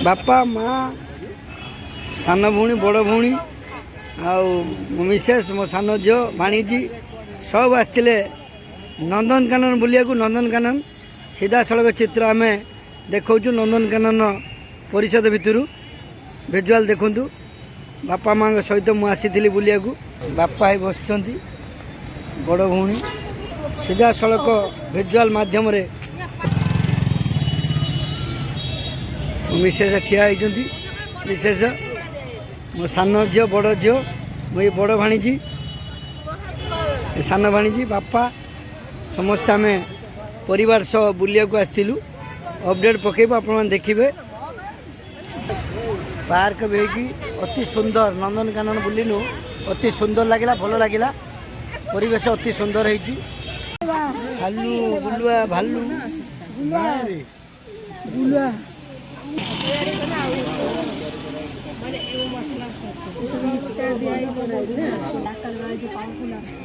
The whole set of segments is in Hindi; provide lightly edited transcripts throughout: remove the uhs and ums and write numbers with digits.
बापा माँ सान भौणी बड़ भौणी आउ मिसेस मो सान झील भाणीजी सब आसते नंदनकानन बुलिया नंदनकानन सीधा सड़क चित्र आम देखु नंदनकानन परिषद भितर भिजुआल देखु बापा माँ सहित मुझे बुलिया बापा ही बस बड़ भौणी सीधा सड़क भिजुआल मध्यम मिसेस ठिया होती मिसेस मो सान झील बड़ झील मो ये बड़ भाणीजी सान भाणीजी बापा समस्त आम परिवार सह बुलिया आसलु अपडेट पकेबू आप देखिए पार्क भी होगी अति सुंदर नंदनकानन बुलिनु अति सुंदर लगिला भल लगिला परिवेश अति सुंदर होती भालू बुलुआ भालू बुलुआ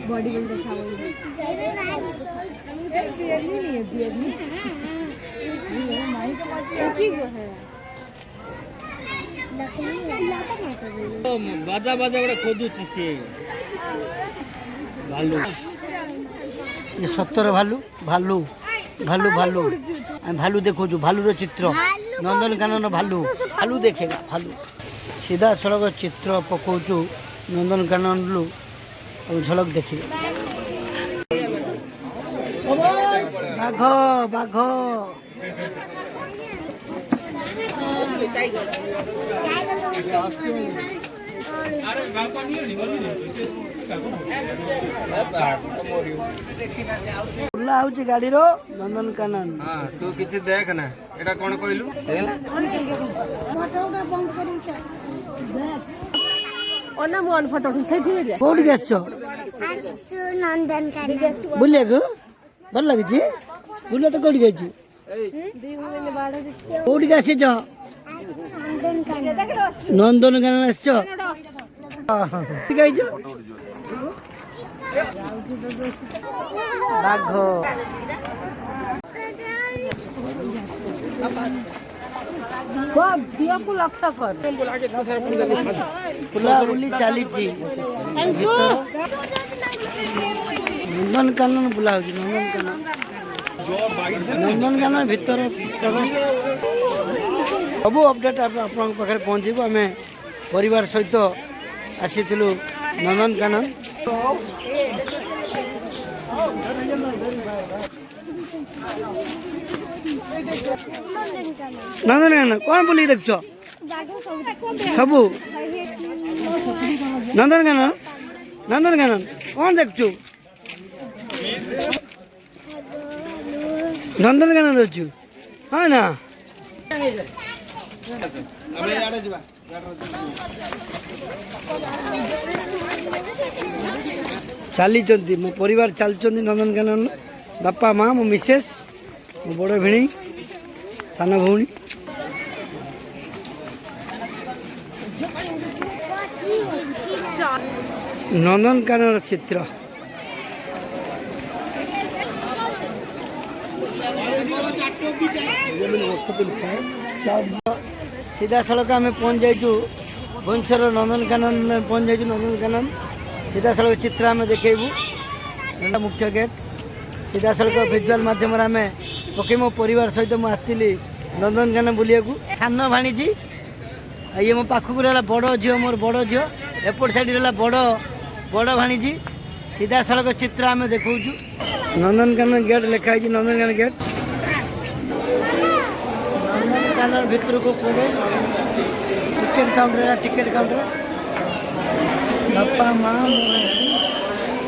बॉडी बिल्डर था बाजा बाजा गोटे खोजु सी भालू ये सतर भालू भालू भालू भालू भालू देखो भालूर चित्र नंदनकानन भालू भालू देखेगा भालू सीधा सड़क चित्र पकाचु नंदनकानन लु झलक देखिए बाघ बाघ खुला हूँ गाड़ी रो नंदनकानन हाँ तू किसी देख ना एटा कौन कहलु ओना मोन फोटो उठैथि रे कोड गेसछो आसु नंदनकानन बुलिया को भल लागे छी बुलिया तो कोड गेछि कोड गेछि छ नंदनकानन आछो ठीक है जो बाघ दिया को लगता कर बुला बुली चली नंदनकानन बुला नंदनकानन नंदनकानन भीतर सब अपडेट आप पाखे पहुँचबू आम परिवार सहित आसीलु नंदनकानन नंदनकानन कौन बोली देख सबू नंदनकानन नंदनकानन कौन देखु नंदनकानन अच्छु हाँ ना चली मो परिवार चलती नंदनकानन बापा माँ मो मिसेस मो बड़ भिणी सान भौणी नंदनकानन चित्र सीधा सड़क आम पहुँच जाइचु भुवनेश्वर नंदनकानन पहुँच जाइचु नंदनकानन सीधा सड़क चित्र आम देखू मुख्य गेट सीधा सड़क भिजुआल मध्यम आम पके मो परिवार सहित मुझे आसती नंदनकानन बुलिया सान भाणीजी ये मो पाखक रहा बड़ झील मोर बड़ झील एपट साइड रहा बड़ भाणीजी सीधा सड़क चित्र आम देखु नंदनकानन गेट लिखाई नंदनकानन गेट नंदनकानन भितर को प्रवेश टिकेट काउंटर बापा माँ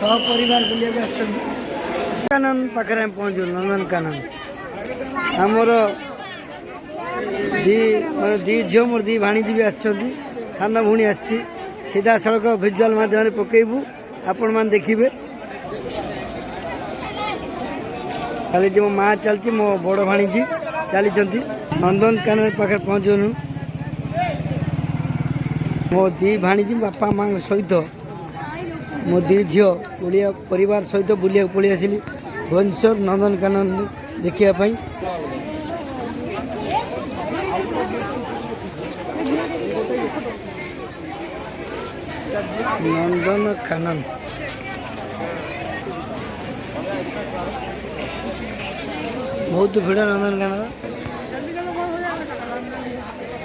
सब परिवार बुलिया नंदनकानन पाखे पहुँचू नंदनकानन आमर दी झील मोर दी भाणीजी भी आसछंती सान भौणी आसछि सीधा सड़क भिजुआल माध्यम पकेबू आपण मैंने देखिए खाली जो माँ चलती मो बड़ भाणीजी चली नंदनकानन पाखे पहुँचनु मो दी भाणीजी बापा माँ सहित ମୋ ଦୁଇ ଝିଅ ଓଡ଼ିଆ ପରିବାର ସହିତ ବୁଲିବାକୁ ପଳେଇ ଆସିଲି ଭୁବନେଶ୍ୱର ନନ୍ଦନକାନନ ଦେଖିବା ପାଇଁ। ନନ୍ଦନକାନନ ବହୁତ ଭିଡ଼ ନନ୍ଦନକାନନ।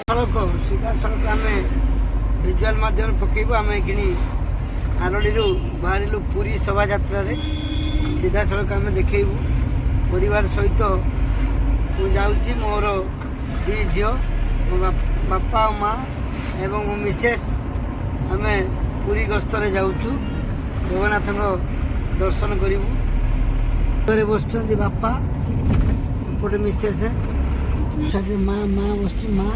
ସଡ଼କ ସିଧାସଳଖ ଆମେ ଭିଜୁଆଲ ମାଧ୍ୟମରେ ପକେଇବୁ। ଆମେ କିଣି ଆରଡ଼ିରୁ ବାହାରିଲୁ ପୁରୀ ଶୋଭାଯାତ୍ରାରେ ସିଧାସଳଖ ଆମେ ଦେଖେଇବୁ ପରିବାର ସହିତ। ମୁଁ ଯାଉଛି ମୋର ଦୁଇ ଝିଅ ମୋ ବାପା ଆଉ ମା ଏବଂ ମୋ ମିସେସ୍ ଆମେ ପୁରୀ ଗସ୍ତରେ ଯାଉଛୁ ଜଗନ୍ନାଥଙ୍କ ଦର୍ଶନ କରିବୁ। ଘରେ ବସୁଛନ୍ତି ବାପା ଏପଟେ ମିସେସ୍ ସେଠି ମା ବସୁଛି ମା